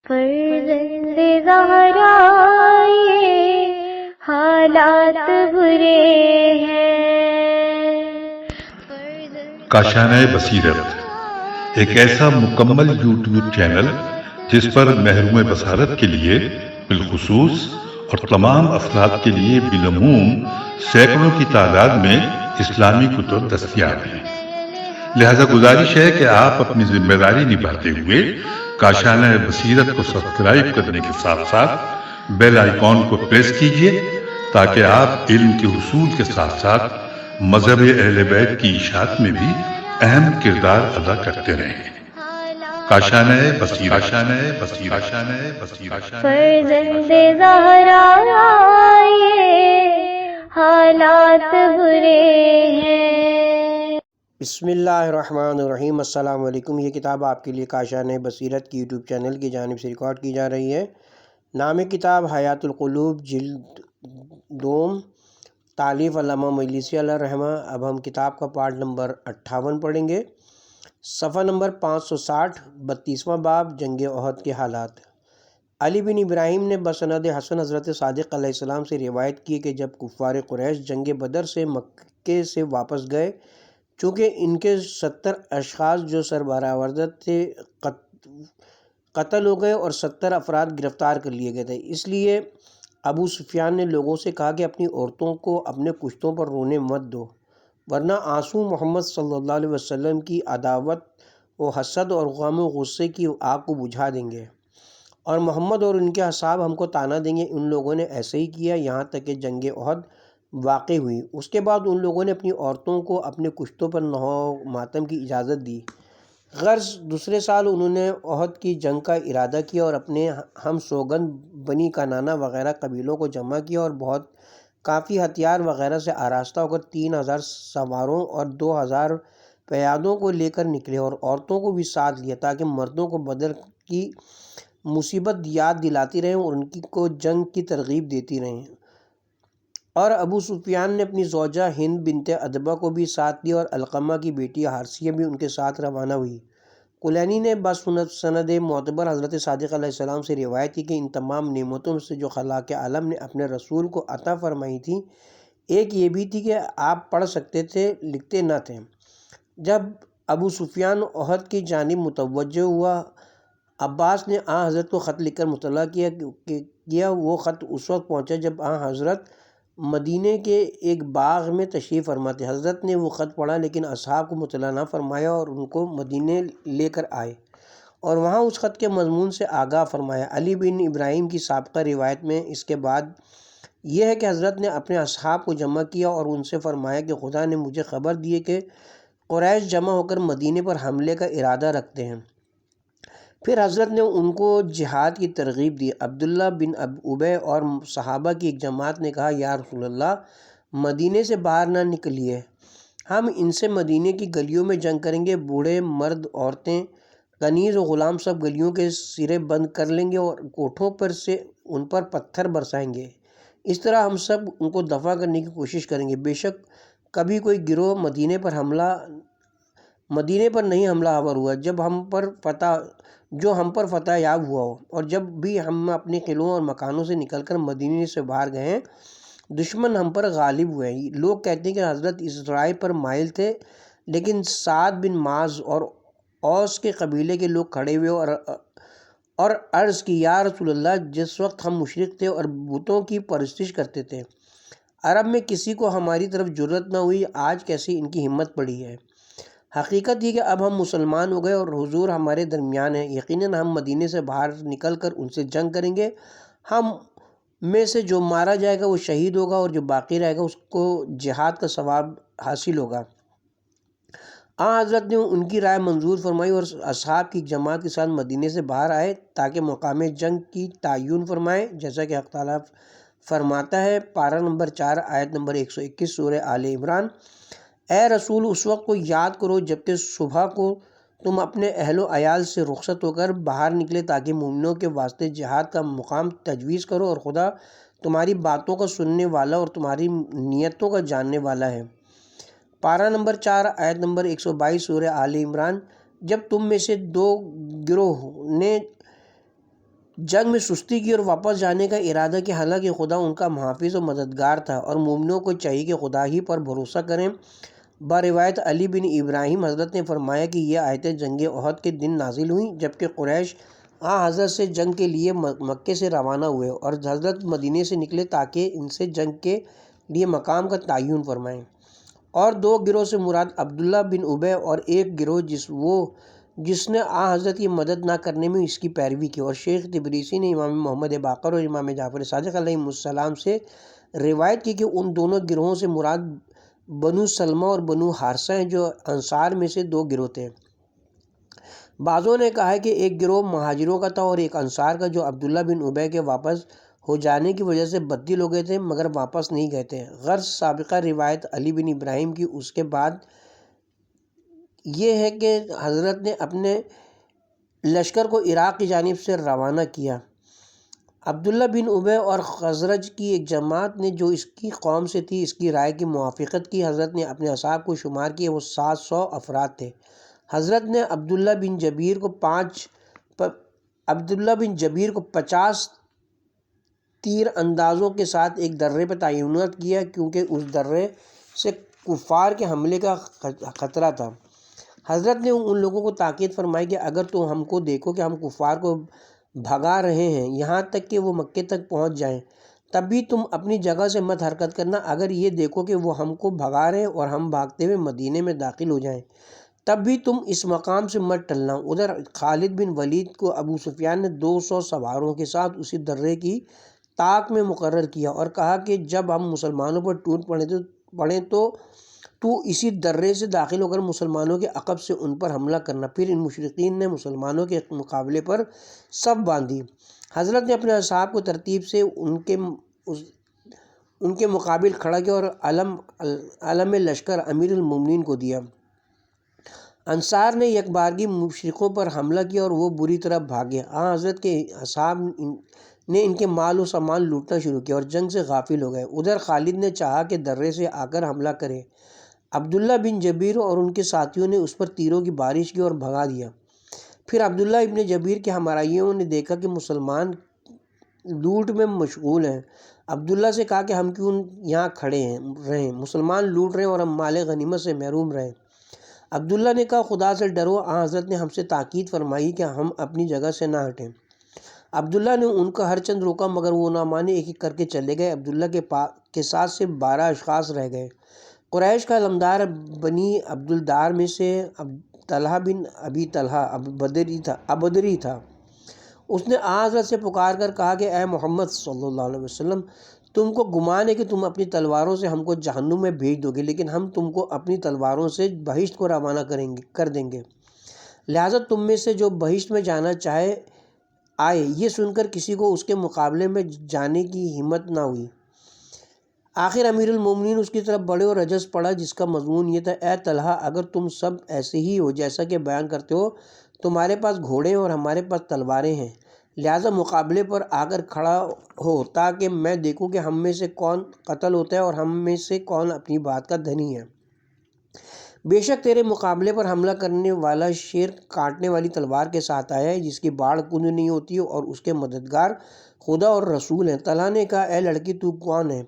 فرزند زہرا یہ حالات برے ہیں۔ کاشانہ بصیرت ایک ایسا مکمل یوٹیوب چینل جس پر محروم بصارت کے لیے بالخصوص اور تمام افراد کے لیے بالعموم سینکڑوں کی تعداد میں اسلامی کتب دستیاب ہیں۔ لہذا گزارش ہے کہ آپ اپنی ذمہ داری نبھاتے ہوئے کاشانہ بصیرت کو سبسکرائب کرنے کے ساتھ ساتھ بیل آئیکن کو پریس کیجئے تاکہ آپ علم کے حصول کے ساتھ ساتھ مذہب اہل بیت کی اشاعت میں بھی اہم کردار ادا کرتے رہیں۔ کاشانہ بصیرت۔ فرزند زہرا یہ حالات برے ہیں۔ بسم اللہ الرحمن الرحیم۔ السلام علیکم۔ یہ کتاب آپ کے لیے کاشانہ بصیرت کی یوٹیوب چینل کی جانب سے ریکارڈ کی جا رہی ہے۔ نام کتاب حیات القلوب، جلد دوم، تالیف علامہ مجلسی علیہ رحمہ۔ اب ہم کتاب کا پارٹ نمبر 58 پڑھیں گے۔ صفحہ نمبر 560، 32واں باب، جنگ احد کے حالات۔ علی بن ابراہیم نے بسند حسن حضرت صادق علیہ السلام سے روایت کی کہ جب کفار قریش جنگ بدر سے مکے سے واپس گئے، چونکہ ان کے 70 اشخاص جو سربراہ تھے قتل ہو گئے اور 70 افراد گرفتار کر لیے گئے تھے، اس لیے ابو سفیان نے لوگوں سے کہا کہ اپنی عورتوں کو اپنے کشتوں پر رونے مت دو، ورنہ آنسو محمد صلی اللہ علیہ وسلم کی عداوت و حسد اور غم و غصے کی آگ کو بجھا دیں گے، اور محمد اور ان کے اصحاب ہم کو طعنہ دیں گے۔ ان لوگوں نے ایسے ہی کیا یہاں تک کہ جنگ احد واقع ہوئی۔ اس کے بعد ان لوگوں نے اپنی عورتوں کو اپنے کشتوں پر نوحہ و ماتم کی اجازت دی۔ غرض دوسرے سال انہوں نے احد کی جنگ کا ارادہ کیا اور اپنے ہم سوگند بنی کنانہ وغیرہ قبیلوں کو جمع کیا اور بہت کافی ہتھیار وغیرہ سے آراستہ ہو کر 3000 سواروں اور 2000 پیادوں کو لے کر نکلے اور عورتوں کو بھی ساتھ لیا تاکہ مردوں کو بدر کی مصیبت یاد دلاتی رہیں اور ان کو جنگ کی ترغیب دیتی رہیں۔ اور ابو سفیان نے اپنی زوجہ ہند بنت عتبہ کو بھی ساتھ لیا اور علقمہ کی بیٹی حارثیہ بھی ان کے ساتھ روانہ ہوئی۔ کلینی نے سند معتبر حضرت صادق علیہ السلام سے روایت کی کہ ان تمام نعمتوں سے جو خلاق عالم نے اپنے رسول کو عطا فرمائی تھی، ایک یہ بھی تھی کہ آپ پڑھ سکتے تھے، لکھتے نہ تھے۔ جب ابو سفیان احد کی جانب متوجہ ہوا، عباس نے آن حضرت کو خط لکھ کر مطلع کیا۔ وہ خط اس وقت پہنچا جب آن حضرت مدینے کے ایک باغ میں تشریف فرما تھے۔ حضرت نے وہ خط پڑھا لیکن اصحاب کو مطلع نہ فرمایا اور ان کو مدینے لے کر آئے اور وہاں اس خط کے مضمون سے آگاہ فرمایا۔ علی بن ابراہیم کی سابقہ روایت میں اس کے بعد یہ ہے کہ حضرت نے اپنے اصحاب کو جمع کیا اور ان سے فرمایا کہ خدا نے مجھے خبر دی ہے کہ قریش جمع ہو کر مدینے پر حملے کا ارادہ رکھتے ہیں۔ پھر حضرت نے ان کو جہاد کی ترغیب دی۔ عبداللہ بن ابی اور صحابہ کی ایک جماعت نے کہا، یا رسول اللہ، مدینے سے باہر نہ نکلیے، ہم ان سے مدینے کی گلیوں میں جنگ کریں گے۔ بوڑھے، مرد، عورتیں، کنیز و غلام سب گلیوں کے سرے بند کر لیں گے اور کوٹھوں پر سے ان پر پتھر برسائیں گے۔ اس طرح ہم سب ان کو دفع کرنے کی کوشش کریں گے۔ بے شک کبھی کوئی گروہ مدینے پر نہیں حملہ آور ہوا جو ہم پر فتح یاب ہوا ہو، اور جب بھی ہم اپنے قلعوں اور مکانوں سے نکل کر مدینے سے باہر گئے ہیں، دشمن ہم پر غالب ہوئے ہیں۔ لوگ کہتے ہیں کہ حضرت اس رائے پر مائل تھے، لیکن سعد بن معاذ اور اوس کے قبیلے کے لوگ کھڑے ہوئے اور عرض کی، یا رسول اللہ، جس وقت ہم مشرک تھے اور بتوں کی پرستش کرتے تھے، عرب میں کسی کو ہماری طرف جرأت نہ ہوئی، آج کیسے ان کی ہمت پڑی ہے؟ حقیقت یہ کہ اب ہم مسلمان ہو گئے اور حضور ہمارے درمیان ہیں، یقیناً ہم مدینے سے باہر نکل کر ان سے جنگ کریں گے۔ ہم میں سے جو مارا جائے گا وہ شہید ہوگا اور جو باقی رہے گا اس کو جہاد کا ثواب حاصل ہوگا۔ حضرت نے ان کی رائے منظور فرمائی اور اصحاب کی جماعت کے ساتھ مدینے سے باہر آئے تاکہ مقام جنگ کی تعین فرمائیں، جیسا کہ حق تعالیٰ فرماتا ہے پارہ نمبر 4 آیت نمبر 121 سورہ آل عمران، اے رسول، اس وقت کو یاد کرو جبکہ صبح کو تم اپنے اہل و عیال سے رخصت ہو کر باہر نکلے تاکہ مومنوں کے واسطے جہاد کا مقام تجویز کرو، اور خدا تمہاری باتوں کا سننے والا اور تمہاری نیتوں کا جاننے والا ہے۔ پارہ نمبر 4 آیت نمبر 122 سورہ آل عمران، جب تم میں سے دو گروہ نے جنگ میں سستی کی اور واپس جانے کا ارادہ کیا، حالانکہ خدا ان کا محافظ و مددگار تھا اور مومنوں کو چاہیے کہ خدا ہی پر بھروسہ کریں۔ بروایت علی بن ابراہیم حضرت نے فرمایا کہ یہ آیتیں جنگ احد کے دن نازل ہوئیں جبکہ قریش حضرت سے جنگ کے لیے مکے سے روانہ ہوئے اور حضرت مدینے سے نکلے تاکہ ان سے جنگ کے لیے مقام کا تعین فرمائیں۔ اور دو گروہ سے مراد عبداللہ بن ابی اور ایک گروہ جس نے حضرت کی مدد نہ کرنے میں اس کی پیروی کی۔ اور شیخ تبریسی نے امام محمد باقر اور امام جعفر صادق علیہ السلام سے روایت کی کہ ان دونوں گروہوں سے مراد بنو سلمہ اور بنو حارثہ ہیں جو انصار میں سے دو گروہ تھے۔ بعضوں نے کہا ہے کہ ایک گروہ مہاجروں کا تھا اور ایک انصار کا، جو عبداللہ بن ابی کے واپس ہو جانے کی وجہ سے بددل ہو گئے تھے مگر واپس نہیں گئے تھے۔ غرض سابقہ روایت علی بن ابراہیم کی اس کے بعد یہ ہے کہ حضرت نے اپنے لشکر کو عراق کی جانب سے روانہ کیا۔ عبداللہ بن ابی اور خزرج کی ایک جماعت نے جو اس کی قوم سے تھی اس کی رائے کی موافقت کی۔ حضرت نے اپنے اصحاب کو شمار کیا، وہ 700 افراد تھے۔ حضرت نے عبداللہ بن جبیر کو 50 تیر اندازوں کے ساتھ ایک درے پر تعینات کیا کیونکہ اس درے سے کفار کے حملے کا خطرہ تھا۔ حضرت نے ان لوگوں کو تاکید فرمائی کہ اگر تم ہم کو دیکھو کہ ہم کفار کو بھگا رہے ہیں یہاں تک کہ وہ مکے تک پہنچ جائیں تب بھی تم اپنی جگہ سے مت حرکت کرنا۔ اگر یہ دیکھو کہ وہ ہم کو بھگا رہے ہیں اور ہم بھاگتے ہوئے مدینے میں داخل ہو جائیں تب بھی تم اس مقام سے مت ٹلنا۔ ادھر خالد بن ولید کو ابو سفیان نے 200 سواروں کے ساتھ اسی درے کی طاق میں مقرر کیا اور کہا کہ جب ہم مسلمانوں پر ٹوٹ پڑیں تو تو اسی درے سے داخل ہو کر مسلمانوں کے عقب سے ان پر حملہ کرنا۔ پھر ان مشرکین نے مسلمانوں کے مقابلے پر صف باندھی۔ حضرت نے اپنے اصحاب کو ترتیب سے ان کے مقابل کھڑا کیا اور علم لشکر امیر المومنین کو دیا۔ انصار نے یک بارگی مشرکوں پر حملہ کیا اور وہ بری طرح بھاگے۔ حضرت کے اصحاب نے ان کے مال و سامان لوٹنا شروع کیا اور جنگ سے غافل ہو گئے۔ ادھر خالد نے چاہا کہ درے سے آ کر حملہ کرے۔ عبداللہ بن جبیر اور ان کے ساتھیوں نے اس پر تیروں کی بارش کی اور بھگا دیا۔ پھر عبداللہ ابن جبیر کے ہمراہیوں نے دیکھا کہ مسلمان لوٹ میں مشغول ہیں۔ عبداللہ سے کہا کہ ہم کیوں یہاں کھڑے رہیں، مسلمان لوٹ رہے ہیں اور ہم مال غنیمت سے محروم رہیں۔ عبداللہ نے کہا خدا سے ڈرو۔ حضرت نے ہم سے تاکید فرمائی کہ ہم اپنی جگہ سے نہ ہٹیں۔ عبداللہ نے ان کا ہر چند روکا مگر وہ نہ مانے، ایک ایک کر کے چلے گئے۔ عبداللہ کے ساتھ سے 12 اشخاص رہ گئے۔ قریش کا علمدار بنی عبدالدار میں سے طلحہ بن ابی طلحہ ابدری تھا۔ اس نے حضرت سے پکار کر کہا کہ اے محمد صلی اللہ علیہ وسلم، تم کو گمان ہے کہ تم اپنی تلواروں سے ہم کو جہنم میں بھیج دو گے، لیکن ہم تم کو اپنی تلواروں سے بہشت کو روانہ کر دیں گے، لہٰذا تم میں سے جو بہشت میں جانا چاہے آئے۔ یہ سن کر کسی کو اس کے مقابلے میں جانے کی ہمت نہ ہوئی۔ آخر امیر المومنین اس کی طرف بڑھے اور رجز پڑھا جس کا مضمون یہ تھا: اے طلحہ، اگر تم سب ایسے ہی ہو جیسا کہ بیان کرتے ہو، تمہارے پاس گھوڑے ہیں اور ہمارے پاس تلواریں ہیں، لہٰذا مقابلے پر آ کر کھڑا ہو تاکہ میں دیکھوں کہ ہم میں سے کون قتل ہوتا ہے اور ہم میں سے کون اپنی بات کا دھنی ہے۔ بے شک تیرے مقابلے پر حملہ کرنے والا شیر کاٹنے والی تلوار کے ساتھ آیا ہے جس کی باڑ کند نہیں ہوتی اور اس کے مددگار خدا اور رسول ہیں۔ طلحہ نے کہا اے لڑکی تو کون ہے؟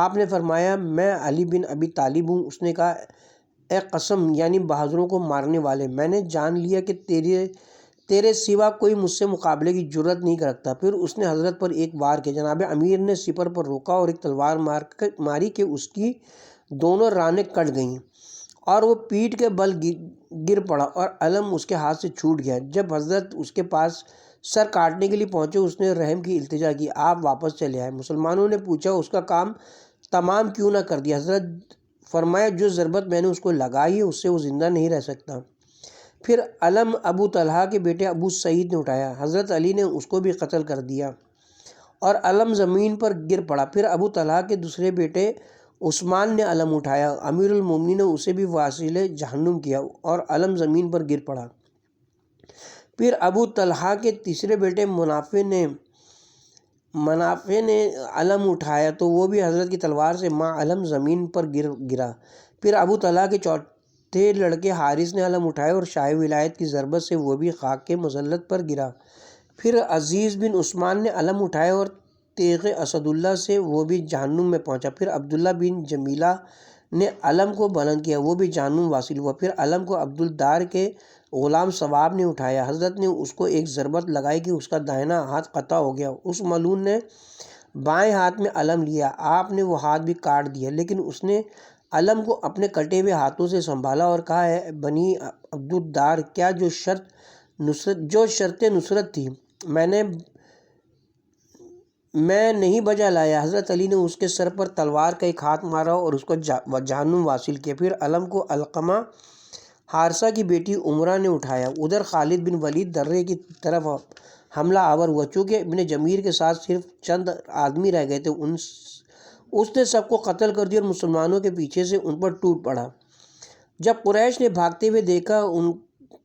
آپ نے فرمایا میں علی بن ابی طالب ہوں۔ اس نے کہا اے قسم یعنی بہادروں کو مارنے والے، میں نے جان لیا کہ تیرے سوا کوئی مجھ سے مقابلے کی جرت نہیں رکھتا۔ پھر اس نے حضرت پر ایک وار کیا۔ جناب امیر نے سپر پر روکا اور ایک تلوار ماری کہ اس کی دونوں رانیں کٹ گئیں اور وہ پیٹھ کے بل گر پڑا اور علم اس کے ہاتھ سے چھوٹ گیا۔ جب حضرت اس کے پاس سر کاٹنے کے لیے پہنچے اس نے رحم کی التجا کی، آپ واپس چلے آئے۔ مسلمانوں نے پوچھا اس کا کام تمام کیوں نہ کر دیا؟ حضرت فرمایا جو ضربت میں نے اس کو لگائی ہے اس سے وہ زندہ نہیں رہ سکتا۔ پھر علم ابو طلحہ کے بیٹے ابو سعید نے اٹھایا، حضرت علی نے اس کو بھی قتل کر دیا اور علم زمین پر گر پڑا۔ پھر ابو طلحہ کے دوسرے بیٹے عثمان نے علم اٹھایا، امیر المومنین نے اسے بھی واصل جہنم کیا اور علم زمین پر گر پڑا۔ پھر ابو طلحہ کے تیسرے بیٹے منافع نے علم اٹھایا تو وہ بھی حضرت کی تلوار سے ماں علم زمین پر گرا۔ پھر ابو طلحہ کے چوتھے لڑکے حارث نے علم اٹھایا اور شاہ ولایت کی ضربت سے وہ بھی خاک کے مسلط پر گرا۔ پھر عزیز بن عثمان نے علم اٹھایا اور تیغ اسد اللہ سے وہ بھی جہنم میں پہنچا۔ پھر عبداللہ بن جمیلہ نے علم کو بلند کیا، وہ بھی جہنم واصل ہوا۔ پھر علم کو عبدالدار کے غلام ثواب نے اٹھایا، حضرت نے اس کو ایک ضربت لگائی کہ اس کا داہنا ہاتھ قطع ہو گیا۔ اس ملعون نے بائیں ہاتھ میں علم لیا، آپ نے وہ ہاتھ بھی کاٹ دیا، لیکن اس نے علم کو اپنے کٹے ہوئے ہاتھوں سے سنبھالا اور کہا، اے بنی عبدالدار، کیا جو شرط نصرت تھی میں نہیں بجا لایا۔ حضرت علی نے اس کے سر پر تلوار کا ایک ہاتھ مارا اور اس کو جہنم واصل کیا۔ پھر علم کو علقمہ حارثہ کی بیٹی عمرہ نے اٹھایا۔ ادھر خالد بن ولید درے کی طرف حملہ آور ہوا، چونکہ ابن جمیر کے ساتھ صرف چند آدمی رہ گئے تھے، اس نے سب کو قتل کر دیا اور مسلمانوں کے پیچھے سے ان پر ٹوٹ پڑا۔ جب قریش نے بھاگتے ہوئے دیکھا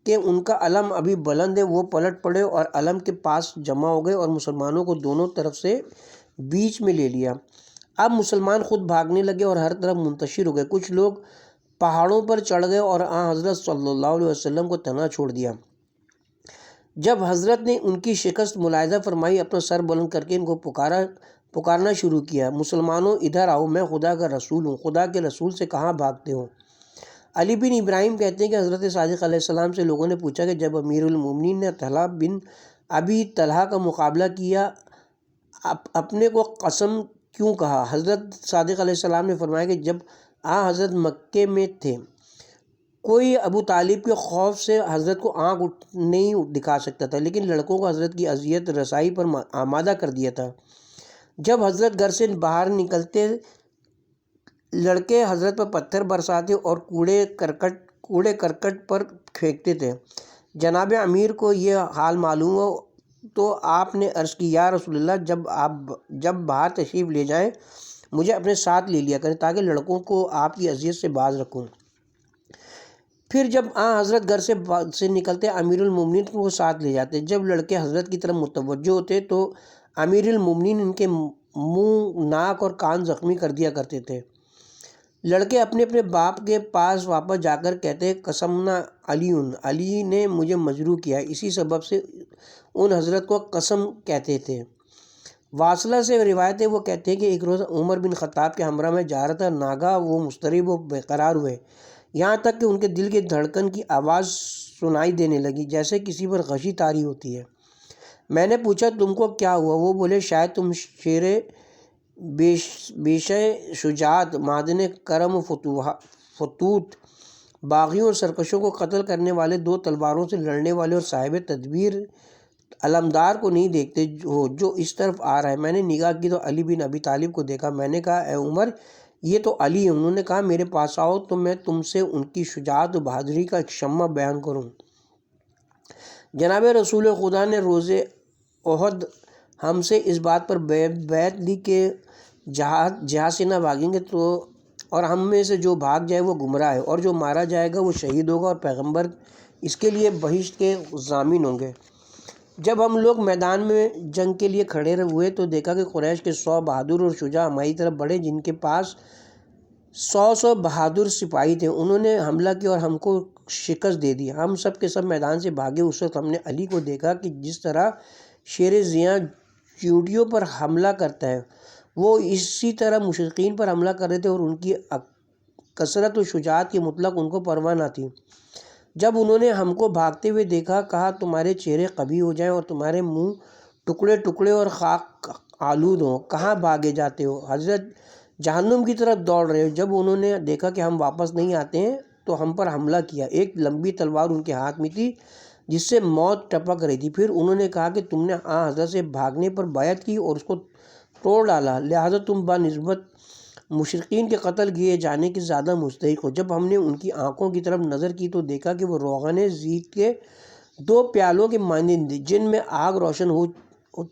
کہ ان کا علم ابھی بلند ہے، وہ پلٹ پڑے اور علم کے پاس جمع ہو گئے اور مسلمانوں کو دونوں طرف سے بیچ میں لے لیا۔ اب مسلمان خود بھاگنے لگے اور ہر طرف منتشر ہو گئے۔ کچھ لوگ پہاڑوں پر چڑھ گئے اور حضرت صلی اللہ علیہ وسلم کو تنہا چھوڑ دیا۔ جب حضرت نے ان کی شکست ملاحظہ فرمائی، اپنا سر بلند کر کے ان کو پکارنا شروع کیا، مسلمانوں ادھر آؤ، میں خدا کا رسول ہوں، خدا کے رسول سے کہاں بھاگتے ہو؟ علی بن ابراہیم کہتے ہیں کہ حضرت صادق علیہ السلام سے لوگوں نے پوچھا کہ جب امیر المومنین نے طلحہ بن ابی طلحہ کا مقابلہ کیا، اپنے کو قسم کیوں کہا؟ حضرت صادق علیہ السلام نے فرمایا کہ جب حضرت مکے میں تھے، کوئی ابو طالب کے خوف سے حضرت کو آنکھ نہیں دکھا سکتا تھا، لیکن لڑکوں کو حضرت کی اذیت رسائی پر آمادہ کر دیا تھا۔ جب حضرت گھر سے باہر نکلتے، لڑکے حضرت پر پتھر برساتے اور کوڑے کرکٹ پر پھینکتے تھے۔ جناب امیر کو یہ حال معلوم ہو تو آپ نے عرض کی، یا رسول اللہ، جب باہر تشریف لے جائیں مجھے اپنے ساتھ لے لیا کریں تاکہ لڑکوں کو آپ کی اذیت سے باز رکھوں۔ پھر جب حضرت گھر سے نکلتے امیر المومنین کو ساتھ لے جاتے۔ جب لڑکے حضرت کی طرف متوجہ ہوتے تو امیر المومنین ان کے منہ، ناک اور کان زخمی کر دیا کرتے تھے۔ لڑکے اپنے باپ کے پاس واپس جا کر کہتے، قسمنا علی نے مجھے مجروح کیا، اسی سبب سے ان حضرت کو قسم کہتے تھے۔ واصلہ سے روایت ہے، وہ کہتے ہیں کہ ایک روز عمر بن خطاب کے ہمراہ میں جا رہا تھا، ناگہاں وہ مضطرب و بے قرار ہوئے، یہاں تک کہ ان کے دل کی دھڑکن کی آواز سنائی دینے لگی جیسے کسی پر غشی طاری ہوتی ہے۔ میں نے پوچھا، تم کو کیا ہوا؟ وہ بولے، شاید تم شیر بیشہ شجاعت، معدن کرم و فتوت، باغیوں اور سرکشوں کو قتل کرنے والے، دو تلواروں سے لڑنے والے اور صاحب تدبیر علمدار کو نہیں دیکھتے ہو جو اس طرف آ رہا ہے۔ میں نے نگاہ کی تو علی بن ابی طالب کو دیکھا۔ میں نے کہا، اے عمر، یہ تو علی ہے۔ انہوں نے کہا، میرے پاس آؤ تو میں تم سے ان کی شجاعت و بہادری کا ایک شمع بیان کروں۔ جناب رسول خدا نے روز احد ہم سے اس بات پر بیعت لی کہ جہاد سے نہ بھاگیں گے اور ہم میں سے جو بھاگ جائے وہ گمراہ ہے، اور جو مارا جائے گا وہ شہید ہوگا، اور پیغمبر اس کے لیے بہشت کے ضامن ہوں گے۔ جب ہم لوگ میدان میں جنگ کے لیے کھڑے ہوئے تو دیکھا کہ قریش کے 100 بہادر اور شجاع ہماری طرف بڑھے، جن کے پاس 100 بہادر سپاہی تھے۔ انہوں نے حملہ کیا اور ہم کو شکست دے دی۔ ہم سب کے سب میدان سے بھاگے۔ اس وقت ہم نے علی کو دیکھا کہ جس طرح شیر زیاں چیونٹیوں پر حملہ کرتا ہے، وہ اسی طرح مشرکین پر حملہ کر رہے تھے، اور ان کی کثرت و شجاعت کی مطلق ان کو پرواہ نہ تھی۔ جب انہوں نے ہم کو بھاگتے ہوئے دیکھا، کہا، تمہارے چہرے قبیح ہو جائیں اور تمہارے منہ ٹکڑے ٹکڑے اور خاک آلود ہوں، کہاں بھاگے جاتے ہو؟ حضرت جہنم کی طرف دوڑ رہے ہو۔ جب انہوں نے دیکھا کہ ہم واپس نہیں آتے ہیں تو ہم پر حملہ کیا۔ ایک لمبی تلوار ان کے ہاتھ میں تھی جس سے موت ٹپک رہی تھی۔ پھر انہوں نے کہا کہ تم نے حضرت سے بھاگنے پر بیعت کی اور اس کو توڑ ڈالا، لہذا تم بنسبت مشرکین کے قتل کیے جانے کے زیادہ مستحق ہو۔ جب ہم نے ان کی آنکھوں کی طرف نظر کی تو دیکھا کہ وہ روغن زیت کے 2 پیالوں کے مانند تھی، جن میں آگ روشن ہو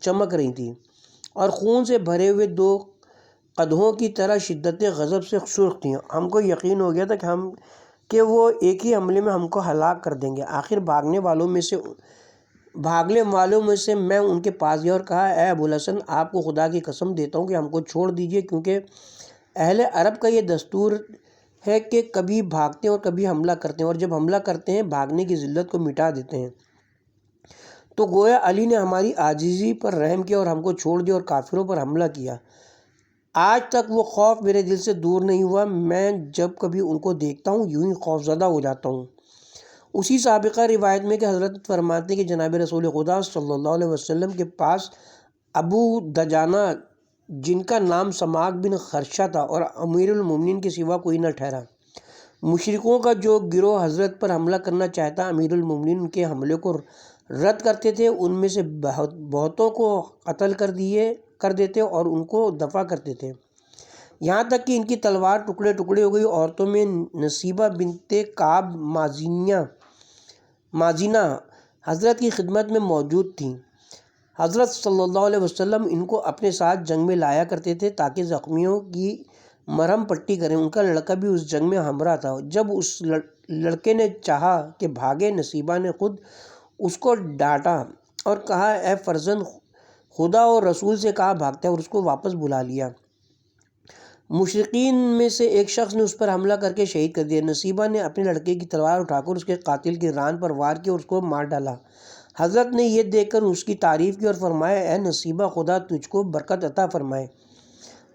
چمک رہی تھی، اور خون سے بھرے ہوئے 2 قدحوں کی طرح شدت غضب سے سرخ تھیں۔ ہم کو یقین ہو گیا تھا کہ وہ ایک ہی حملے میں ہم کو ہلاک کر دیں گے۔ آخر بھاگنے والوں میں سے میں ان کے پاس گیا اور کہا، اے ابوالحسن، آپ کو خدا کی قسم دیتا ہوں کہ ہم کو چھوڑ دیجئے، کیونکہ اہل عرب کا یہ دستور ہے کہ کبھی بھاگتے ہیں اور کبھی حملہ کرتے ہیں، اور جب حملہ کرتے ہیں بھاگنے کی ذلت کو مٹا دیتے ہیں۔ تو گویا علی نے ہماری عاجزی پر رحم کیا اور ہم کو چھوڑ دیا اور کافروں پر حملہ کیا۔ آج تک وہ خوف میرے دل سے دور نہیں ہوا، میں جب کبھی ان کو دیکھتا ہوں یوں ہی خوف زدہ ہو جاتا ہوں۔ اسی سابقہ روایت میں کہ حضرت فرماتے ہیں کہ جناب رسول خدا صلی اللہ علیہ وسلم کے پاس ابو دجانہ جن کا نام سماک بن خرشہ تھا اور امیر المومنین کے سوا کوئی نہ ٹھہرا۔ مشرکوں کا جو گروہ حضرت پر حملہ کرنا چاہتا، امیر المومنین کے حملے کو رد کرتے تھے، ان میں سے بہتوں کو قتل کر دیتے اور ان کو دفع کرتے تھے، یہاں تک کہ ان کی تلوار ٹکڑے ٹکڑے ہو گئی۔ عورتوں میں نصیبہ بنت کعب مازینہ حضرت کی خدمت میں موجود تھیں۔ حضرت صلی اللہ علیہ وسلم ان کو اپنے ساتھ جنگ میں لایا کرتے تھے تاکہ زخمیوں کی مرہم پٹی کریں۔ ان کا لڑکا بھی اس جنگ میں ہمراہ تھا۔ جب اس لڑکے نے چاہا کہ بھاگے، نصیبہ نے خود اس کو ڈانٹا اور کہا، اے فرزند، خدا اور رسول سے کہاں بھاگتا ہے، اور اس کو واپس بلا لیا۔ مشرکین میں سے ایک شخص نے اس پر حملہ کر کے شہید کر دیا۔ نصیبہ نے اپنے لڑکے کی تلوار اٹھا کر اس کے قاتل کی ران پر وار کیا اور اس کو مار ڈالا۔ حضرت نے یہ دیکھ کر اس کی تعریف کی اور فرمایا، اے نصیبہ، خدا تجھ کو برکت عطا فرمائے۔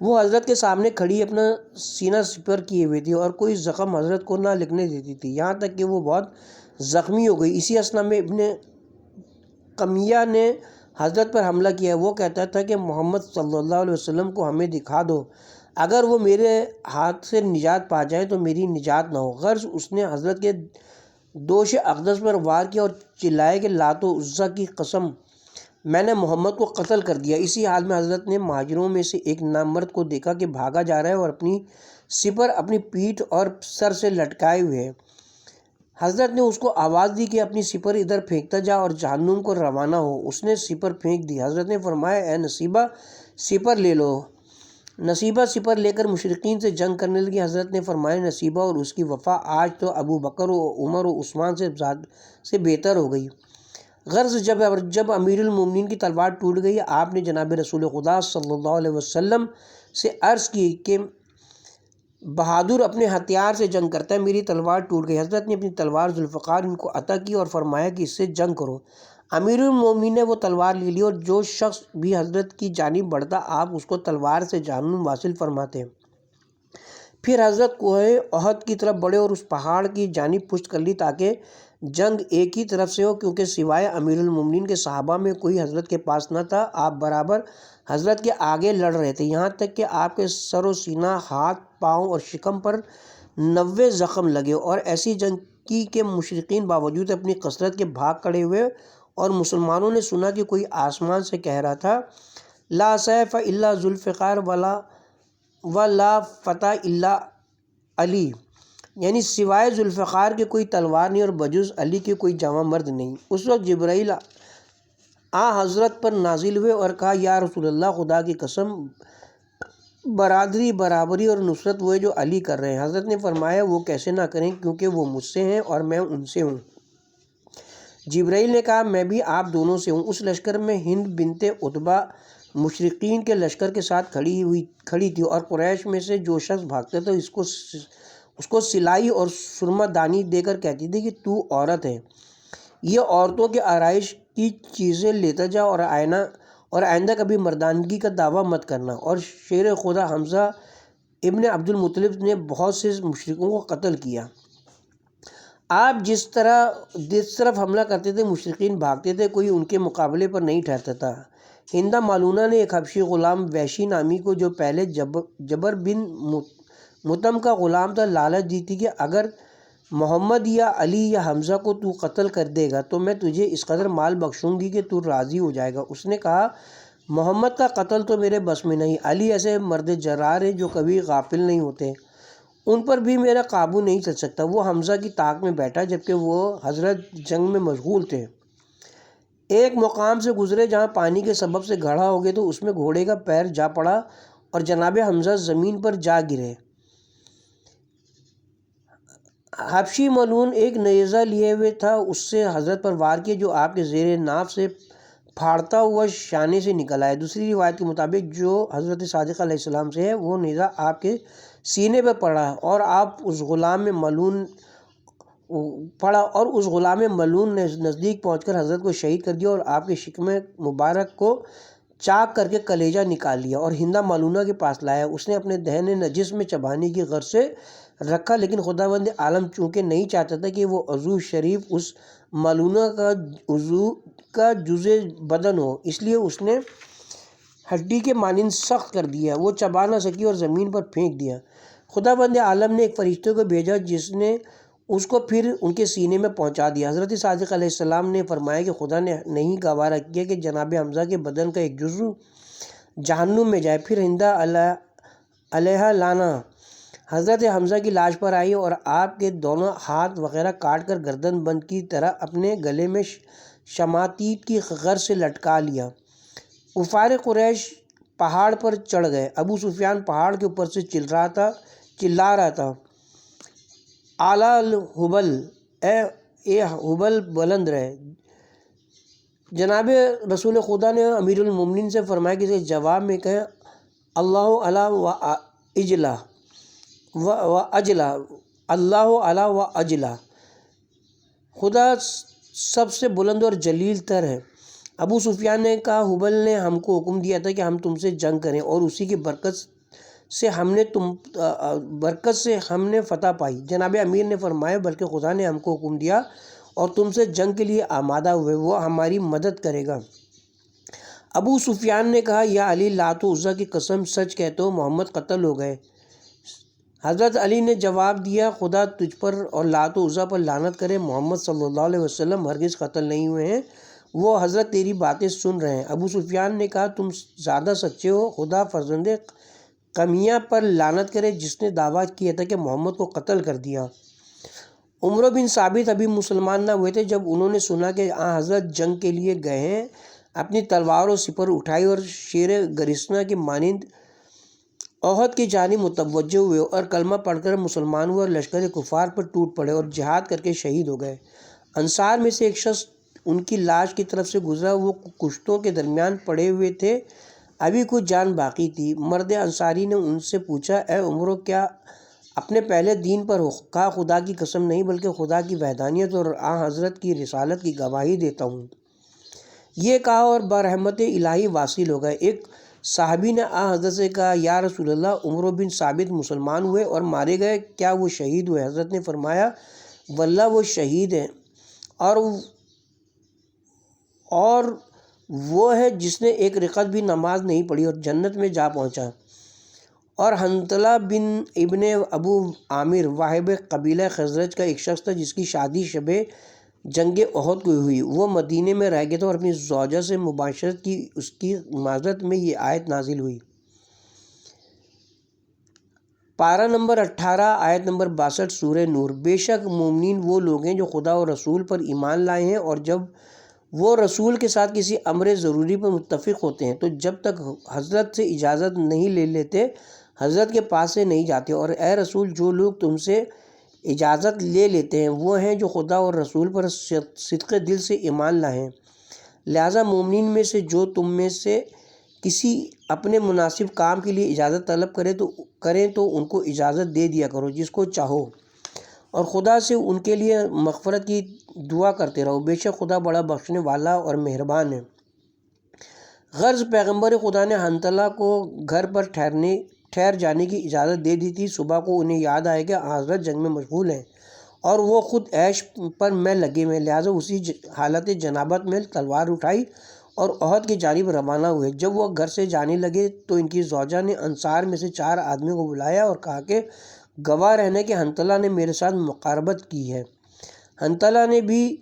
وہ حضرت کے سامنے کھڑی اپنا سینہ سپر کیے ہوئے تھی اور کوئی زخم حضرت کو نہ لگنے دیتی تھی، یہاں تک کہ وہ بہت زخمی ہو گئی۔ اسی اثنا میں ابن قمیہ نے حضرت پر حملہ کیا۔ وہ کہتا تھا کہ محمد صلی اللہ علیہ وسلم کو ہمیں دکھا دو، اگر وہ میرے ہاتھ سے نجات پا جائیں تو میری نجات نہ ہو۔ غرض اس نے حضرت کے دوش اقدس پر وار کیا اور چلائے کہ لات و عزیٰ کی قسم، میں نے محمد کو قتل کر دیا۔ اسی حال میں حضرت نے مہاجروں میں سے ایک نامرد کو دیکھا کہ بھاگا جا رہا ہے اور اپنی سپر اپنی پیٹھ اور سر سے لٹکائے ہوئے ہے۔ حضرت نے اس کو آواز دی کہ اپنی سپر ادھر پھینکتا جا اور جہنم کو روانہ ہو۔ اس نے سپر پھینک دی۔ حضرت نے فرمایا، اے نصیبہ، سپر لے لو۔ نصیبہ سپر لے کر مشرکین سے جنگ کرنے لگی۔ حضرت نے فرمایا، نصیبہ اور اس کی وفا آج تو ابو بکر و عمر و عثمان سے بہتر ہو گئی۔ غرض جب امیر المومنین کی تلوار ٹوٹ گئی، آپ نے جناب رسول خدا صلی اللہ علیہ وسلم سے عرض کی کہ بہادر اپنے ہتھیار سے جنگ کرتا ہے، میری تلوار ٹوٹ گئی۔ حضرت نے اپنی تلوار ذوالفقار ان کو عطا کی اور فرمایا کہ اس سے جنگ کرو۔ امیر المومنین نے وہ تلوار لے لی اور جو شخص بھی حضرت کی جانب بڑھتا، آپ اس کو تلوار سے جہنم واصل فرماتے۔ پھر حضرت کوہ احد کی طرف بڑھے اور اس پہاڑ کی جانب پشت کر لی تاکہ جنگ ایک ہی طرف سے ہو، کیونکہ سوائے امیر المومنین کے صحابہ میں کوئی حضرت کے پاس نہ تھا۔ آپ برابر حضرت کے آگے لڑ رہے تھے، یہاں تک کہ آپ کے سر و سینہ، ہاتھ، پاؤں اور شکم پر 90 زخم لگے، اور ایسی جنگ کی کہ مشرکین باوجود اپنی کثرت کے بھاگ کھڑے ہوئے، اور مسلمانوں نے سنا کہ کوئی آسمان سے کہہ رہا تھا، لا سیف الا ذوالفقار ولا فتح الا علی، یعنی سوائے ذوالفقار کے کوئی تلوار نہیں اور بجز علی کے کوئی جواں مرد نہیں۔ اس وقت جبرائیل حضرت پر نازل ہوئے اور کہا، یا رسول اللہ، خدا کی قسم، برادری، برابری اور نصرت وہ ہے جو علی کر رہے ہیں۔ حضرت نے فرمایا، وہ کیسے نہ کریں، کیونکہ وہ مجھ سے ہیں اور میں ان سے ہوں۔ جبرائیل نے کہا، میں بھی آپ دونوں سے ہوں۔ اس لشکر میں ہند بنت عتبہ مشرکین کے لشکر کے ساتھ کھڑی تھی، اور قریش میں سے جو شخص بھاگتا تھا اس کو سلائی اور سرما دانی دے کر کہتی تھی کہ تو عورت ہے، یہ عورتوں کے آرائش کی چیزیں لیتا جا اور آئندہ کبھی مردانگی کا دعویٰ مت کرنا۔ اور شیر خدا حمزہ ابن عبد المطلب نے بہت سے مشرکوں کو قتل کیا۔ آپ جس طرف حملہ کرتے تھے مشرکین بھاگتے تھے، کوئی ان کے مقابلے پر نہیں ٹھہرتا تھا۔ ہندہ مالونہ نے ایک حبشی غلام وحشی نامی کو، جو پہلے جبر بن مطعم کا غلام تھا، لالچ دی تھی کہ اگر محمد یا علی یا حمزہ کو تو قتل کر دے گا تو میں تجھے اس قدر مال بخشوں گی کہ تو راضی ہو جائے گا۔ اس نے کہا، محمد کا قتل تو میرے بس میں نہیں، علی ایسے مرد جرار ہیں جو کبھی غافل نہیں ہوتے، ان پر بھی میرا قابو نہیں چل سکتا۔ وہ حمزہ کی طاق میں بیٹھا جبکہ وہ حضرت جنگ میں مشغول تھے۔ ایک مقام سے گزرے جہاں پانی کے سبب سے گڑھا ہو گئے تو اس میں گھوڑے کا پیر جا پڑا اور جناب حمزہ زمین پر جا گرے۔ حبشی ملعون ایک نیزہ لیے ہوئے تھا، اس سے حضرت پر وار کیا جو آپ کے زیر ناف سے پھاڑتا ہوا شانے سے نکل آیا۔ دوسری روایت کے مطابق جو حضرت صادق علیہ السلام سے ہے، وہ نیزہ آپ کے سینے پر پڑا اور آپ اس غلام میں ملعون پڑا اور اس غلام ملعون نے نزدیک پہنچ کر حضرت کو شہید کر دیا اور آپ کے شکم مبارک کو چاک کر کے کلیجہ نکال لیا اور ہندہ ملعونہ کے پاس لایا۔ اس نے اپنے دہن نجس میں چبانے کی غرض سے رکھا، لیکن خداوند عالم چونکہ نہیں چاہتا تھا کہ وہ عضو شریف اس ملعونہ کا جزء بدن ہو، اس لیے اس نے ہڈی کے مانند سخت کر دیا، وہ چبا نہ سکی اور زمین پر پھینک دیا۔ خداوند عالم نے ایک فرشتے کو بھیجا جس نے اس کو پھر ان کے سینے میں پہنچا دیا۔ حضرت صادق علیہ السلام نے فرمایا کہ خدا نے نہیں گوارا کیا کہ جناب حمزہ کے بدن کا ایک جزو جہنم میں جائے۔ پھر ہندہ علیہ لعنہ حضرت حمزہ کی لاش پر آئی اور آپ کے دونوں ہاتھ وغیرہ کاٹ کر گردن بند کی طرح اپنے گلے میں شماتیت کی غرض سے لٹکا لیا۔ کفار قریش پہاڑ پر چڑھ گئے۔ ابو سفیان پہاڑ کے اوپر سے چلا رہا تھا، اعلیٰ الحبل، اے حبل بلند رہے۔ جناب رسول خدا نے امیر المومنین سے فرمایا کہ اس کے جواب میں کہیں اللہ علی و اجلا و اجلا، اللہ علی و اجلا، خدا سب سے بلند اور جلیل تر ہے۔ ابو سفیان نے کہا حبل نے ہم کو حکم دیا تھا کہ ہم تم سے جنگ کریں اور اسی کی برکت سے ہم نے فتح پائی۔ جناب امیر نے فرمایا بلکہ خدا نے ہم کو حکم دیا اور تم سے جنگ کے لیے آمادہ ہوئے، وہ ہماری مدد کرے گا۔ ابو سفیان نے کہا یا علی، لات و عزیٰ کی قسم سچ کہتے ہو محمد قتل ہو گئے۔ حضرت علی نے جواب دیا خدا تجھ پر اور لات و عزیٰ پر لعنت کرے، محمد صلی اللہ علیہ وسلم ہرگز قتل نہیں ہوئے ہیں، وہ حضرت تیری باتیں سن رہے ہیں۔ ابو سفیان نے کہا تم زیادہ سچے ہو، خدا فرزند قمیہ پر لعنت کرے جس نے دعویٰ کیا تھا کہ محمد کو قتل کر دیا۔ عمر بن ثابت ابھی مسلمان نہ ہوئے تھے جب انہوں نے سنا کہ آن حضرت جنگ کے لیے گئے ہیں، اپنی تلوار و سپر اٹھائی اور شیر گرسنا کے مانند احد کی جانب متوجہ ہوئے اور کلمہ پڑھ کر مسلمان ہوئے اور لشکر کفار پر ٹوٹ پڑے اور جہاد کر کے شہید ہو گئے۔ انصار میں سے ایک شخص ان کی لاش کی طرف سے گزرا، وہ کشتوں کے درمیان پڑے ہوئے تھے، ابھی کچھ جان باقی تھی۔ مرد انصاری نے ان سے پوچھا اے عمرو، کیا اپنے پہلے دین پر ہو؟ کہا خدا کی قسم نہیں، بلکہ خدا کی وحدانیت اور آن حضرت کی رسالت کی گواہی دیتا ہوں۔ یہ کہا اور برحمت الہی واصل ہو گئے۔ ایک صحابی نے آن حضرت سے کہا یا رسول اللہ، عمر بن ثابت مسلمان ہوئے اور مارے گئے، کیا وہ شہید ہوئے؟ حضرت نے فرمایا واللہ وہ شہید ہیں، اور وہ ہے جس نے ایک رکعت بھی نماز نہیں پڑھی اور جنت میں جا پہنچا۔ اور حنظلہ بن ابن ابو عامر واہب قبیلہ خزرج کا ایک شخص تھا جس کی شادی شب جنگ احد کو ہوئی، وہ مدینے میں رہ گیا تھا اور اپنی زوجہ سے مباشرت کی، اس کی معذرت میں یہ آیت نازل ہوئی۔ پارہ نمبر 18 آیت نمبر 62 سورہ نور۔ بے شک مومنین وہ لوگ ہیں جو خدا اور رسول پر ایمان لائے ہیں اور جب وہ رسول کے ساتھ کسی امر ضروری پر متفق ہوتے ہیں تو جب تک حضرت سے اجازت نہیں لے لیتے حضرت کے پاس سے نہیں جاتے، اور اے رسول جو لوگ تم سے اجازت لے لیتے ہیں وہ ہیں جو خدا اور رسول پر صدق دل سے ایمان لائے ہیں، لہٰذا مومنین میں سے جو تم میں سے کسی اپنے مناسب کام کے لیے اجازت طلب کریں تو ان کو اجازت دے دیا کرو جس کو چاہو، اور خدا سے ان کے لیے مغفرت کی دعا کرتے رہو، بے شک خدا بڑا بخشنے والا اور مہربان ہے۔ غرض پیغمبر خدا نے حنظلہ کو گھر پر ٹھہر جانے کی اجازت دے دی تھی۔ صبح کو انہیں یاد آیا کہ حضرت جنگ میں مشغول ہیں اور وہ خود عیش پر میں لگے ہوئے، لہٰذا اسی حالت جنابت میں تلوار اٹھائی اور احد کی جانب روانہ ہوئے۔ جب وہ گھر سے جانے لگے تو ان کی زوجہ نے انصار میں سے 4 آدمیوں کو بلایا اور کہا کہ گواہ رہنا کہ حنظلہ نے میرے ساتھ مقاربت کی ہے۔ حنظلہ نے بھی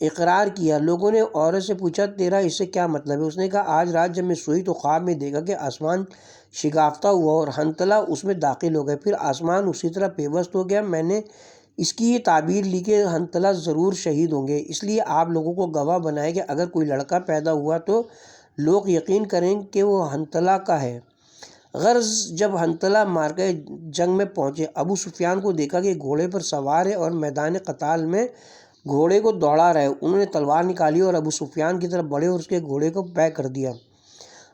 اقرار کیا۔ لوگوں نے عورت سے پوچھا تیرا اس سے کیا مطلب ہے؟ اس نے کہا آج رات جب میں سوئی تو خواب میں دیکھا کہ آسمان شگافتہ ہوا اور حنظلہ اس میں داخل ہو گئے، پھر آسمان اسی طرح پیوست ہو گیا۔ میں نے اس کی یہ تعبیر لی کہ حنظلہ ضرور شہید ہوں گے، اس لیے آپ لوگوں کو گواہ بنائے کہ اگر کوئی لڑکا پیدا ہوا تو لوگ یقین کریں کہ وہ حنظلہ کا ہے۔ غرض جب حنظلہ معرکہ جنگ میں پہنچے، ابو سفیان کو دیکھا کہ گھوڑے پر سوار ہے اور میدان قتال میں گھوڑے کو دوڑا رہا ہے۔ انہوں نے تلوار نکالی اور ابو سفیان کی طرف بڑھے اور اس کے گھوڑے کو بیک کر دیا۔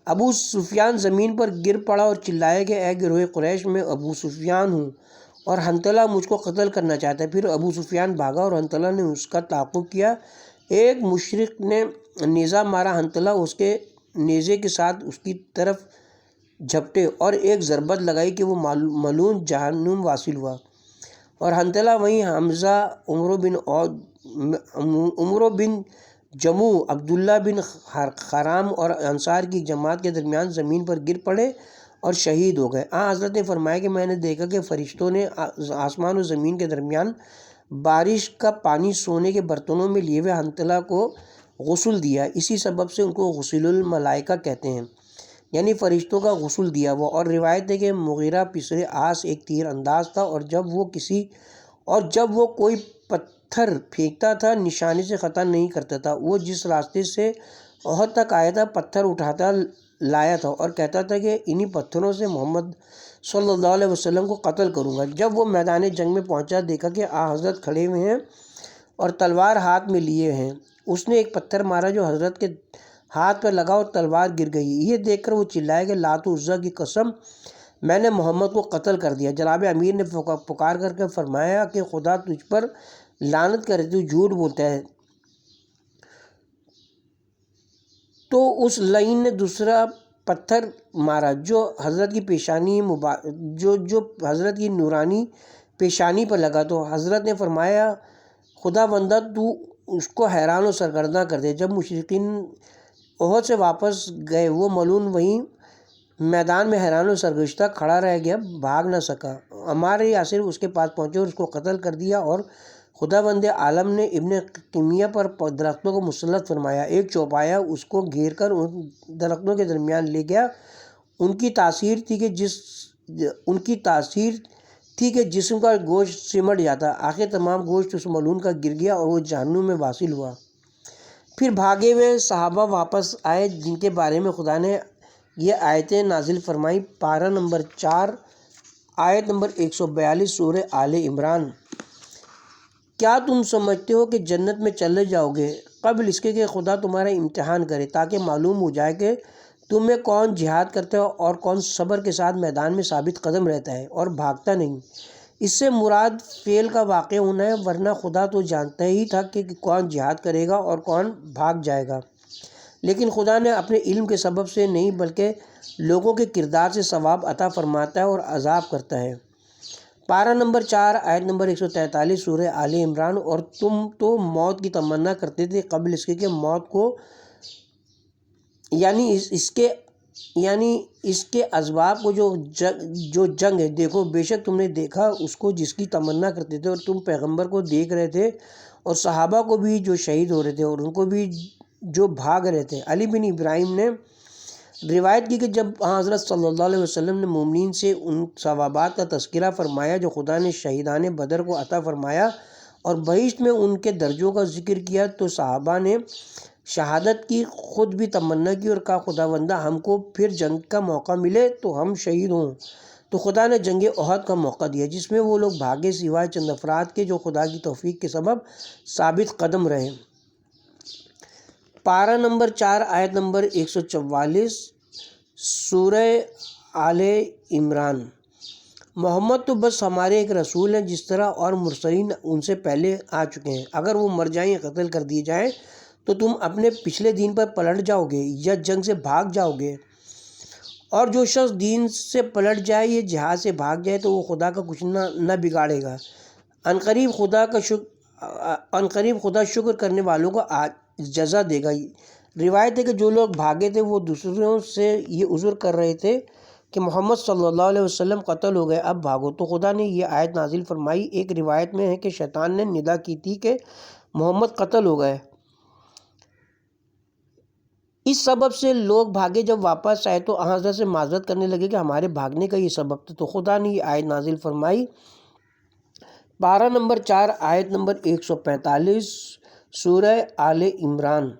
ابو سفیان زمین پر گر پڑا اور چلایا کہ اے گروہ قریش، میں ابو سفیان ہوں اور حنظلہ مجھ کو قتل کرنا چاہتا ہے۔ پھر ابو سفیان بھاگا اور حنظلہ نے اس کا تعاقب کیا۔ ایک مشرک نے نیزہ مارا، حنظلہ اس کے نیزے کے ساتھ اس کی طرف جھپٹے اور ایک ضربت لگائی کہ وہ ملعون جہنم واصل ہوا، اور حنظلہ وہیں حمزہ، عمرو بن جموع، عبداللہ بن حرام اور انصار کی جماعت کے درمیان زمین پر گر پڑے اور شہید ہو گئے۔ حضرت نے فرمایا کہ میں نے دیکھا کہ فرشتوں نے آسمان و زمین کے درمیان بارش کا پانی سونے کے برتنوں میں لیے ہوئے حنظلہ کو غسل دیا، اسی سبب سے ان کو غسل الملائکہ کہتے ہیں، یعنی فرشتوں کا غسل دیا ہوا۔ اور روایت ہے کہ مغیرہ پسر عاص ایک تیر انداز تھا، اور جب وہ کوئی پتھر پھینکتا تھا نشانے سے خطا نہیں کرتا تھا۔ وہ جس راستے سے احد تک آیا تھا پتھر اٹھاتا لایا تھا اور کہتا تھا کہ انہی پتھروں سے محمد صلی اللہ علیہ وسلم کو قتل کروں گا۔ جب وہ میدان جنگ میں پہنچا، دیکھا کہ حضرت کھڑے ہوئے ہیں اور تلوار ہاتھ میں لیے ہیں۔ اس نے ایک پتھر مارا جو حضرت کے ہاتھ پر لگا اور تلوار گر گئی۔ یہ دیکھ کر وہ چلائے کہ لات و عزیٰ کی قسم، میں نے محمد کو قتل کر دیا۔ جناب امیر نے پکار کر کے فرمایا کہ خدا تجھ پر لعنت کرے، تو جھوٹ بولتا ہے۔ تو اس لعین نے دوسرا پتھر مارا جو حضرت کی پیشانی جو حضرت کی نورانی پیشانی پر لگا، تو حضرت نے فرمایا خدا بندہ تو اس کو حیران و سرگرداں کر دے۔ جب مشرکین احد سے واپس گئے، وہ ملعون وہیں میدان میں حیران و سرگشتہ کھڑا رہ گیا، بھاگ نہ سکا۔ عمار یاسر اس کے پاس پہنچے اور اس کو قتل کر دیا، اور خدا بند عالم نے ابن قمیہ پر درختوں کو مسلط فرمایا۔ ایک چوپایا اس کو گھیر کر ان درختوں کے درمیان لے گیا۔ ان کی تاثیر تھی کہ جسم کا گوشت سمٹ جاتا۔ آخر تمام گوشت اس ملعون کا گر گیا اور وہ جہنم میں واصل ہوا۔ پھر بھاگے ہوئے صحابہ واپس آئے جن کے بارے میں خدا نے یہ آیتیں نازل فرمائیں۔ پارہ نمبر 4 آیت نمبر 142 سورہ آل عمران۔ کیا تم سمجھتے ہو کہ جنت میں چلے جاؤ گے قبل اس کے کہ خدا تمہارا امتحان کرے، تاکہ معلوم ہو جائے کہ تم میں کون جہاد کرتا ہے اور کون صبر کے ساتھ میدان میں ثابت قدم رہتا ہے اور بھاگتا نہیں۔ اس سے مراد فعل کا واقع ہونا ہے، ورنہ خدا تو جانتا ہی تھا کہ کون جہاد کرے گا اور کون بھاگ جائے گا، لیکن خدا نے اپنے علم کے سبب سے نہیں بلکہ لوگوں کے کردار سے ثواب عطا فرماتا ہے اور عذاب کرتا ہے۔ پارہ نمبر 4 آیت نمبر 143 سورہ آل عمران۔ اور تم تو موت کی تمنا کرتے تھے قبل اس کے موت کو، یعنی اس کے اسباب کو جو جنگ ہے، دیکھو بے شک تم نے دیکھا اس کو جس کی تمنا کرتے تھے، اور تم پیغمبر کو دیکھ رہے تھے اور صحابہ کو بھی جو شہید ہو رہے تھے اور ان کو بھی جو بھاگ رہے تھے۔ علی بن ابراہیم نے روایت کی کہ جب حضرت صلی اللہ علیہ وسلم نے مومنین سے ان ثوابات کا تذکرہ فرمایا جو خدا نے شہیدان بدر کو عطا فرمایا اور بہشت میں ان کے درجوں کا ذکر کیا، تو صحابہ نے شہادت کی خود بھی تمنا کی اور کہا خدا بندہ ہم کو پھر جنگ کا موقع ملے تو ہم شہید ہوں۔ تو خدا نے جنگ احد کا موقع دیا جس میں وہ لوگ بھاگے سوائے چند افراد کے جو خدا کی توفیق کے سبب ثابت قدم رہے۔ پارہ نمبر 4 آیت نمبر 144 سورہ آل عمران۔ محمد تو بس ہمارے ایک رسول ہیں جس طرح اور مرسلین ان سے پہلے آ چکے ہیں۔ اگر وہ مر جائیں یا قتل کر دیے جائیں تو تم اپنے پچھلے دین پر پلٹ جاؤ گے یا جنگ سے بھاگ جاؤ گے، اور جو شخص دین سے پلٹ جائے یا جہاد سے بھاگ جائے تو وہ خدا کا کچھ نہ بگاڑے گا۔ عنقریب خدا شکر کرنے والوں کو جزا دے گا۔ روایت ہے کہ جو لوگ بھاگے تھے وہ دوسروں سے یہ عذر کر رہے تھے کہ محمد صلی اللہ علیہ وسلم قتل ہو گئے، اب بھاگو، تو خدا نے یہ آیت نازل فرمائی۔ ایک روایت میں ہے کہ شیطان نے ندا کی تھی کہ محمد قتل ہو گئے، اس سبب سے لوگ بھاگے۔ جب واپس آئے تو حضرت سے معذرت کرنے لگے کہ ہمارے بھاگنے کا یہ سبب تھا، تو خدا نے یہ آیت نازل فرمائی۔ پارہ نمبر 4 آیت نمبر 145 سورہ آل عمران۔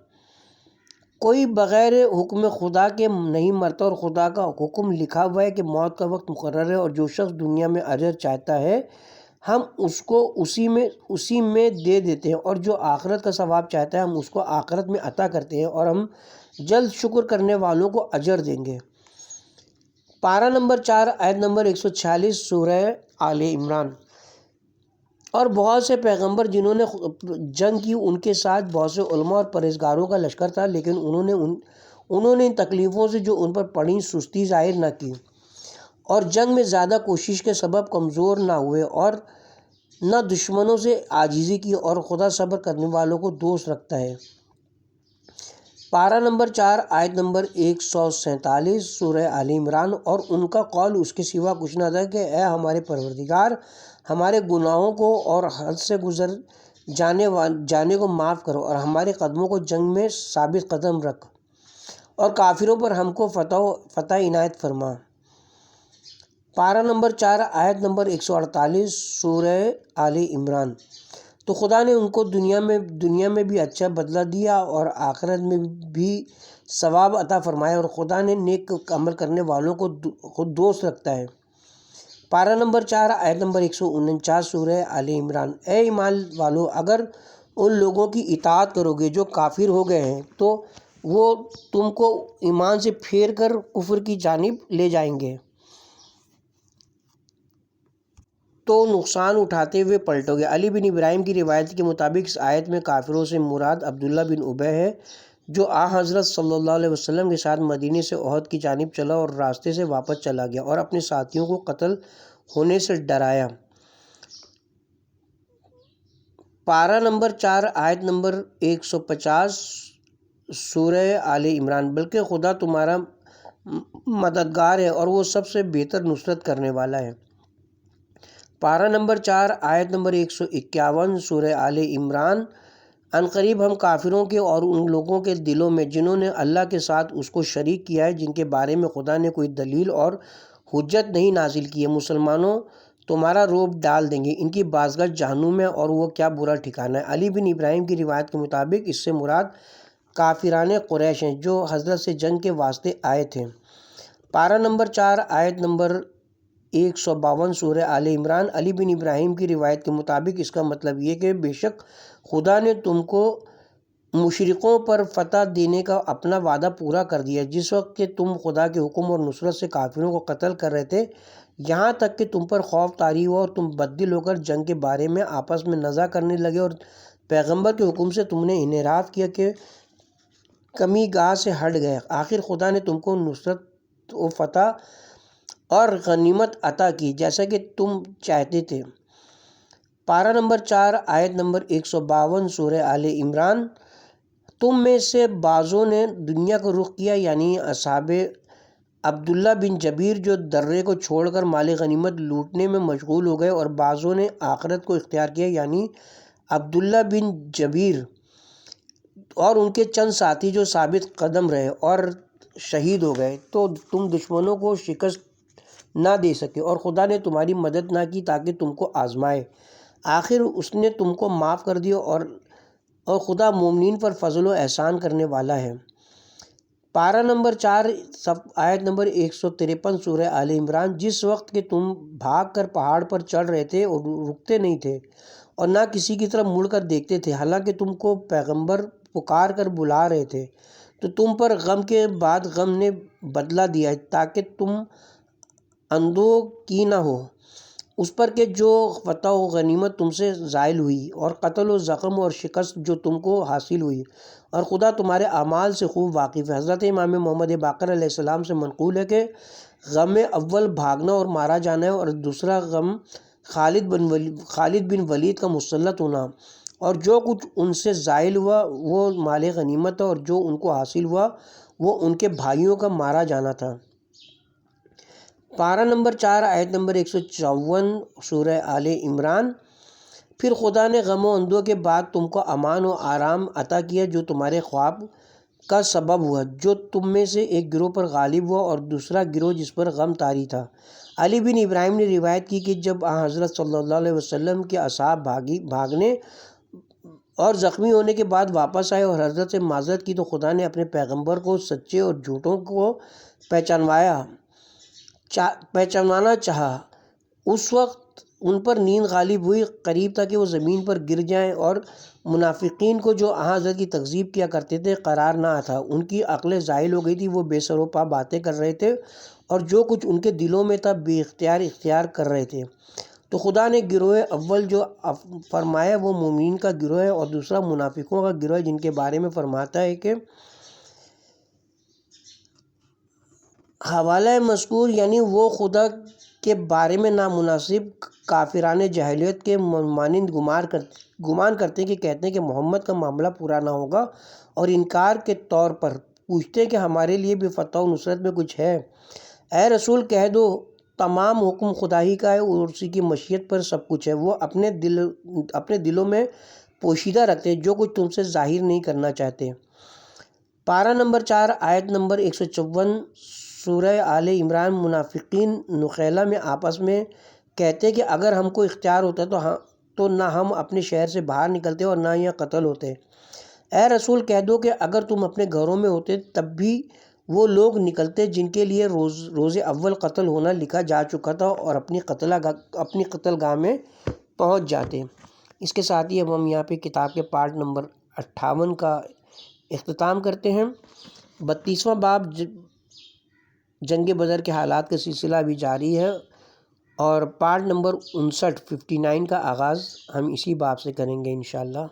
کوئی بغیر حکم خدا کے نہیں مرتا اور خدا کا حکم لکھا ہوا ہے کہ موت کا وقت مقرر ہے، اور جو شخص دنیا میں اجر چاہتا ہے ہم اس کو اسی میں دے دیتے ہیں، اور جو آخرت کا ثواب چاہتا ہے ہم اس کو آخرت میں عطا کرتے ہیں، اور ہم جلد شکر کرنے والوں کو اجر دیں گے۔ پارہ نمبر 4 آیت نمبر 146 سورہ آل عمران۔ اور بہت سے پیغمبر جنہوں نے جنگ کی، ان کے ساتھ بہت سے علماء اور پرہیزگاروں کا لشکر تھا، لیکن انہوں نے ان تکلیفوں سے جو ان پر پڑیں سستی ظاہر نہ کی اور جنگ میں زیادہ کوشش کے سبب کمزور نہ ہوئے اور نہ دشمنوں سے عاجزی کی، اور خدا صبر کرنے والوں کو دوست رکھتا ہے۔ پارہ نمبر 4 آیت نمبر 147 سورہ آل عمران۔ اور ان کا قول اس کے سوا کچھ نہ تھا کہ اے ہمارے پروردگار، ہمارے گناہوں کو اور حد سے گزر جانے کو معاف کرو، اور ہمارے قدموں کو جنگ میں ثابت قدم رکھ، اور کافروں پر ہم کو فتح عنایت فرما۔ پارہ نمبر 4 آیت نمبر 148 سورہ آل عمران۔ تو خدا نے ان کو دنیا میں بھی اچھا بدلہ دیا اور آخرت میں بھی ثواب عطا فرمایا، اور خدا نے نیک عمل کرنے والوں کو خود دوست رکھتا ہے۔ پارہ نمبر 4 آیت نمبر 149 سورہ آل عمران۔ اے ایمان والو، اگر ان لوگوں کی اطاعت کرو گے جو کافر ہو گئے ہیں تو وہ تم کو ایمان سے پھیر کر کفر کی جانب لے جائیں گے تو نقصان اٹھاتے ہوئے پلٹو گے۔ علی بن ابراہیم کی روایت کے مطابق اس آیت میں کافروں سے مراد عبداللہ بن ابی ہے، جو حضرت صلی اللہ علیہ وسلم کے ساتھ مدینے سے احد کی جانب چلا اور راستے سے واپس چلا گیا اور اپنے ساتھیوں کو قتل ہونے سے ڈرایا۔ پارہ نمبر 4 آیت نمبر 150 سورہ آل عمران۔ بلکہ خدا تمہارا مددگار ہے اور وہ سب سے بہتر نصرت کرنے والا ہے۔ پارہ نمبر 4 آیت نمبر 151 سورہ آل عمران۔ عنقریب ہم کافروں کے اور ان لوگوں کے دلوں میں جنہوں نے اللہ کے ساتھ اس کو شریک کیا ہے، جن کے بارے میں خدا نے کوئی دلیل اور حجت نہیں نازل کی ہے، مسلمانوں تمہارا روب ڈال دیں گے، ان کی بازگاہ جہنم ہے اور وہ کیا برا ٹھکانہ ہے۔ علی بن ابراہیم کی روایت کے مطابق اس سے مراد کافران قریش ہیں جو حضرت سے جنگ کے واسطے آئے تھے۔ پارہ نمبر 4 آیت نمبر 152 سورہ آل عمران۔ علی بن ابراہیم کی روایت کے مطابق اس کا مطلب یہ کہ بے شک خدا نے تم کو مشرکوں پر فتح دینے کا اپنا وعدہ پورا کر دیا، جس وقت کہ تم خدا کے حکم اور نصرت سے کافروں کو قتل کر رہے تھے، یہاں تک کہ تم پر خوف طاری ہوا اور تم بددل ہو کر جنگ کے بارے میں آپس میں نزاع کرنے لگے اور پیغمبر کے حکم سے تم نے انحراف کیا کہ کمی گاہ سے ہٹ گئے۔ آخر خدا نے تم کو نصرت و فتح اور غنیمت عطا کی جیسا کہ تم چاہتے تھے۔ پارہ نمبر 4 آیت نمبر 152 سورہ آل عمران۔ تم میں سے بعضوں نے دنیا کو رخ کیا، یعنی اصحاب عبداللہ بن جبیر، جو درے کو چھوڑ کر مال غنیمت لوٹنے میں مشغول ہو گئے، اور بعضوں نے آخرت کو اختیار کیا، یعنی عبداللہ بن جبیر اور ان کے چند ساتھی جو ثابت قدم رہے اور شہید ہو گئے۔ تو تم دشمنوں کو شکست نہ دے سکے اور خدا نے تمہاری مدد نہ کی تاکہ تم کو آزمائے، آخر اس نے تم کو معاف کر دیا، اور خدا مومنین پر فضل و احسان کرنے والا ہے۔ پارہ نمبر 4 آیت نمبر 153 سورہ آل عمران۔ جس وقت کہ تم بھاگ کر پہاڑ پر چڑھ رہے تھے اور رکتے نہیں تھے اور نہ کسی کی طرف مڑ کر دیکھتے تھے، حالانکہ تم کو پیغمبر پکار کر بلا رہے تھے، تو تم پر غم کے بعد غم نے بدلہ دیا تاکہ تم اندوہ کی نہ ہو اس پر کہ جو فتح و غنیمت تم سے زائل ہوئی، اور قتل و زخم اور شکست جو تم کو حاصل ہوئی، اور خدا تمہارے اعمال سے خوب واقف ہے۔ حضرت امام محمد باقر علیہ السلام سے منقول ہے کہ غم اول بھاگنا اور مارا جانا ہے، اور دوسرا غم خالد بن ولید کا مسلط ہونا، اور جو کچھ ان سے زائل ہوا وہ مال غنیمت ہے، اور جو ان کو حاصل ہوا وہ ان کے بھائیوں کا مارا جانا تھا۔ پارہ نمبر 4 آیت نمبر 154 سورہ آل عمران۔ پھر خدا نے غم و اندوہ کے بعد تم کو امان و آرام عطا کیا جو تمہارے خواب کا سبب ہوا، جو تم میں سے ایک گروہ پر غالب ہوا اور دوسرا گروہ جس پر غم طاری تھا۔ علی بن ابراہیم نے روایت کی کہ جب حضرت صلی اللہ علیہ وسلم کے اصحاب بھاگنے اور زخمی ہونے کے بعد واپس آئے اور حضرت سے معذرت کی، تو خدا نے اپنے پیغمبر کو سچے اور جھوٹوں کو پہچانوانا چاہا۔ اس وقت ان پر نیند غالب ہوئی، قریب تھا کہ وہ زمین پر گر جائیں، اور منافقین کو جو حضرت کی تکذیب کیا کرتے تھے قرار نہ تھا۔ ان کی عقلیں زائل ہو گئی تھی، وہ بے سر و پا باتیں کر رہے تھے اور جو کچھ ان کے دلوں میں تھا بے اختیار کر رہے تھے۔ تو خدا نے گروہ اول جو فرمایا وہ مومنین کا گروہ ہے، اور دوسرا منافقوں کا گروہ ہے، جن کے بارے میں فرماتا ہے کہ حوالہ مذکور یعنی وہ خدا کے بارے میں نامناسب کافرانہ جاہلیت کے مانند گمان کرتے ہیں کہ کہتے ہیں کہ محمد کا معاملہ پورا نہ ہوگا، اور انکار کے طور پر پوچھتے ہیں کہ ہمارے لیے بھی فتح و نصرت میں کچھ ہے۔ اے رسول کہہ دو تمام حکم خدا ہی کا ہے اور اسی کی مشیت پر سب کچھ ہے۔ وہ اپنے دلوں میں پوشیدہ رکھتے ہیں جو کچھ تم سے ظاہر نہیں کرنا چاہتے۔ پارہ نمبر 4 آیت نمبر 154 سورہ آل عمران۔ منافقین نخیلہ میں آپس میں کہتے ہیں کہ اگر ہم کو اختیار ہوتا تو نہ ہم اپنے شہر سے باہر نکلتے اور نہ یہاں قتل ہوتے۔ اے رسول کہہ دو کہ اگر تم اپنے گھروں میں ہوتے تب بھی وہ لوگ نکلتے جن کے لیے روز اول قتل ہونا لکھا جا چکا تھا اور اپنی قتل گاہ میں پہنچ جاتے۔ اس کے ساتھ ہی اب ہم یہاں پہ کتاب کے پارٹ نمبر 58 کا اختتام کرتے ہیں۔ 32واں باب جنگ بدر کے حالات کا سلسلہ ابھی جاری ہے، اور پارٹ نمبر 59 کا آغاز ہم اسی باب سے کریں گے انشاءاللہ۔